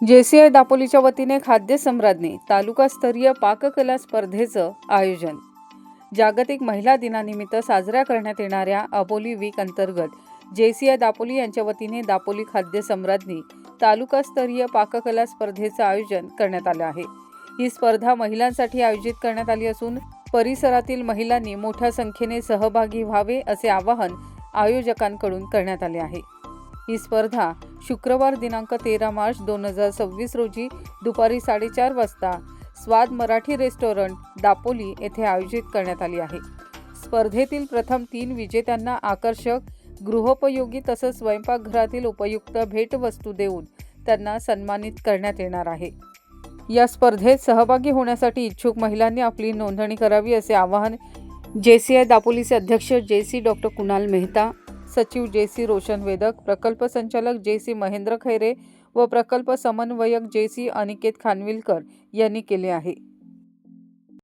JCI दापोलीच्या वतीने खाद्य सम्राज्ञी तालुकास्तरीय पाककला स्पर्धेचं आयोजन. जागतिक महिला दिनानिमित्त साजऱ्या करण्यात येणाऱ्या अबोली वीक अंतर्गत JCI दापोली यांच्या वतीने दापोली खाद्य सम्राज्ञी तालुकास्तरीय पाककला स्पर्धेचं आयोजन करण्यात आलं आहे. ही स्पर्धा महिलांसाठी आयोजित करण्यात आली असून परिसरातील महिलांनी मोठ्या संख्येने सहभागी व्हावे असे आवाहन आयोजकांकडून करण्यात आले आहे. ही स्पर्धा शुक्रवार दिनांक 13 मार्च 2026 रोजी दुपारी 4:30 वाजता स्वाद मराठी रेस्टॉरंट दापोली येथे आयोजित करण्यात आली आहे. स्पर्धेतील प्रथम 3 विजेत्यांना आकर्षक गृहोपयोगी तसंच स्वयंपाकघरातील उपयुक्त भेटवस्तू देऊन त्यांना सन्मानित करण्यात येणार आहे. या स्पर्धेत सहभागी होण्यासाठी इच्छुक महिलांनी आपली नोंदणी करावी असे आवाहन JCI दापोलीचे अध्यक्ष JC डॉ. कुणाल मेहता, सचिव JC रोशन वेदक, प्रकल्प संचालक JC महेंद्र खैरे व प्रकल्प समन्वयक JC अनिकेत खानविलकर यांनी केले आहे.